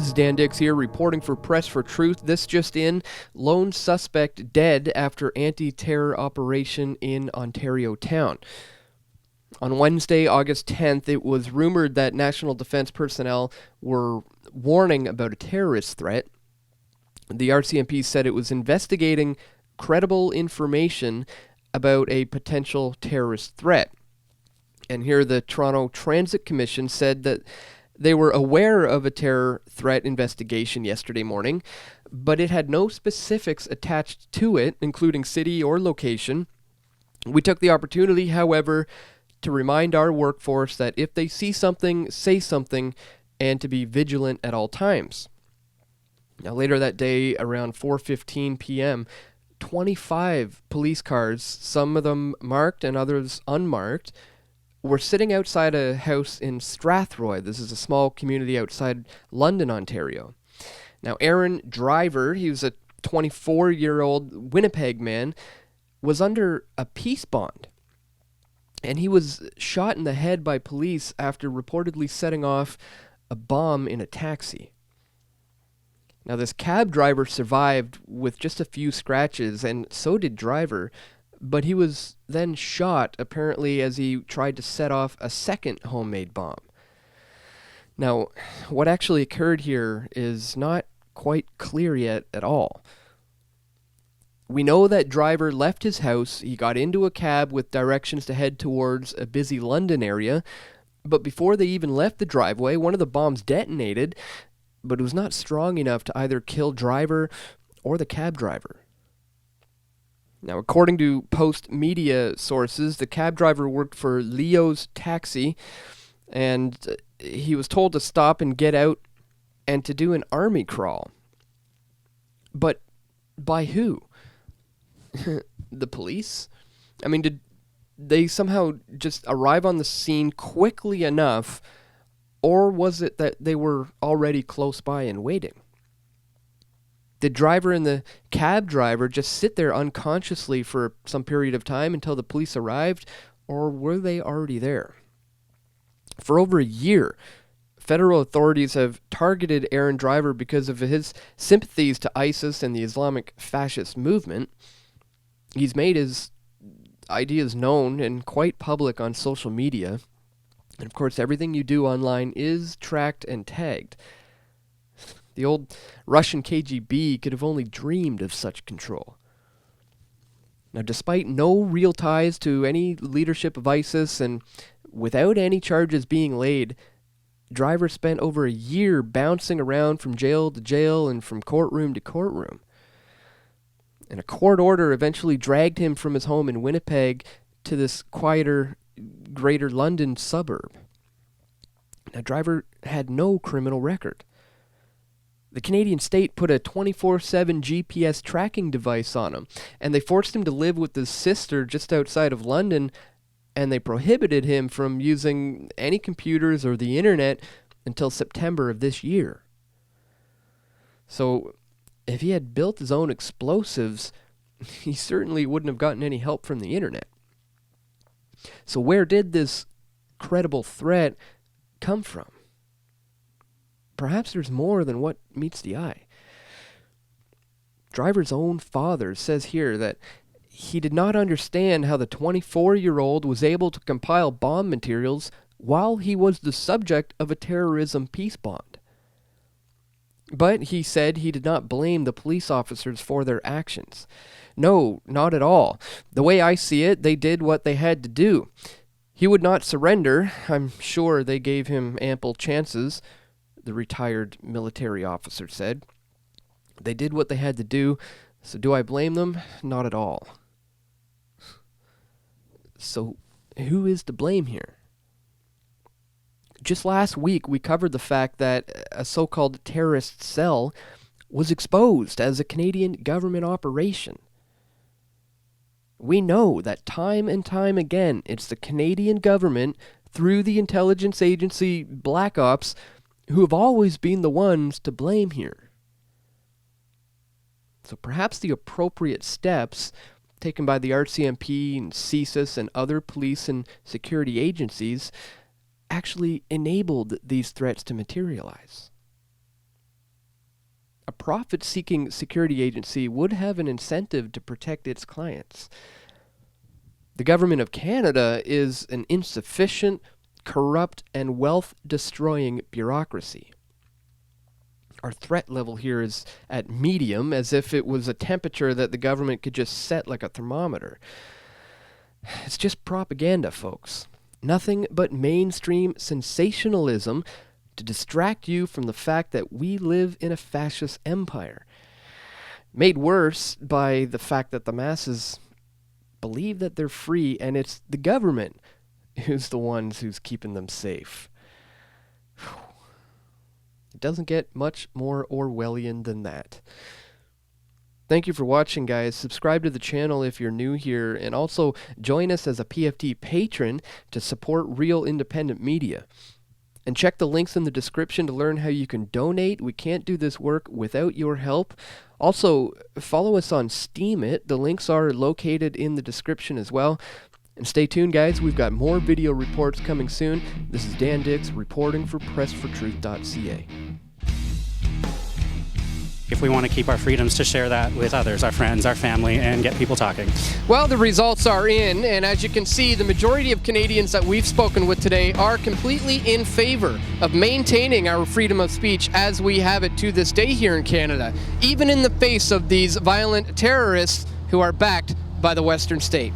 News. Dan Dix here, reporting for Press for Truth. This just in, lone suspect dead after anti-terror operation in Ontario town. On Wednesday, August 10th, it was rumored that National Defence personnel were warning about a terrorist threat. The RCMP said it was investigating credible information about a potential terrorist threat. And here the Toronto Transit Commission said that they were aware of a terror threat investigation yesterday morning, but it had no specifics attached to it, including city or location. We took the opportunity, however, to remind our workforce that if they see something, say something, and to be vigilant at all times. Now, later that day, around 4:15 p.m., 25 police cars, some of them marked and others unmarked, were sitting outside a house in Strathroy. This is a small community outside London, Ontario. Now, Aaron Driver, he was a 24-year-old Winnipeg man, was under a peace bond. And he was shot in the head by police after reportedly setting off a bomb in a taxi. Now, this cab driver survived with just a few scratches, and so did Driver, but he was then shot, apparently, as he tried to set off a second homemade bomb. Now, what actually occurred here is not quite clear yet at all. We know that Driver left his house, he got into a cab with directions to head towards a busy London area, but before they even left the driveway, one of the bombs detonated, but it was not strong enough to either kill Driver or the cab driver. Now, according to Post media sources, the cab driver worked for Leo's Taxi, and he was told to stop and get out and to do an army crawl. But by who? The police? I mean, did they somehow just arrive on the scene quickly enough, or was it that they were already close by and waiting? Did Driver and the cab driver just sit there unconsciously for some period of time until the police arrived, or were they already there? For over a year, federal authorities have targeted Aaron Driver because of his sympathies to ISIS and the Islamic fascist movement. He's made his ideas known and quite public on social media. And of course, everything you do online is tracked and tagged. The old Russian KGB could have only dreamed of such control. Now, despite no real ties to any leadership of ISIS and without any charges being laid, Driver spent over a year bouncing around from jail to jail and from courtroom to courtroom. And a court order eventually dragged him from his home in Winnipeg to this quieter Greater London suburb. Now, Driver had no criminal record. The Canadian state put a 24/7 GPS tracking device on him, and they forced him to live with his sister just outside of London, and they prohibited him from using any computers or the internet until September of this year. So, if he had built his own explosives, he certainly wouldn't have gotten any help from the internet. So where did this credible threat come from? Perhaps there's more than what meets the eye. Driver's own father says here that he did not understand how the 24-year-old was able to compile bomb materials while he was the subject of a terrorism peace bond. But he said he did not blame the police officers for their actions. No, not at all. The way I see it, they did what they had to do. He would not surrender. I'm sure they gave him ample chances, the retired military officer said. They did what they had to do, so do I blame them? Not at all. So, who is to blame here? Just last week, we covered the fact that a so-called terrorist cell was exposed as a Canadian government operation. We know that time and time again, it's the Canadian government, through the intelligence agency Black Ops, who have always been the ones to blame here. So perhaps the appropriate steps taken by the RCMP and CSIS and other police and security agencies actually enabled these threats to materialize. profit-seeking security agency would have an incentive to protect its clients. The government of Canada is an insufficient, corrupt, and wealth-destroying bureaucracy. Our threat level here is at medium, as if it was a temperature that the government could just set like a thermometer. It's just propaganda, folks. Nothing but mainstream sensationalism to distract you from the fact that we live in a fascist empire. Made worse by the fact that the masses believe that they're free, and it's the government who's the ones who's keeping them safe. It doesn't get much more Orwellian than that. Thank you for watching, guys. Subscribe to the channel if you're new here, and also join us as a PFT patron to support real independent media. And check the links in the description to learn how you can donate. We can't do this work without your help. Also, follow us on Steemit. The links are located in the description as well. And stay tuned, guys. We've got more video reports coming soon. This is Dan Dix reporting for PressForTruth.ca. If we want to keep our freedoms to share that with others, our friends, our family, and get people talking. Well, the results are in, and as you can see, the majority of Canadians that we've spoken with today are completely in favor of maintaining our freedom of speech as we have it to this day here in Canada, even in the face of these violent terrorists who are backed by the Western state.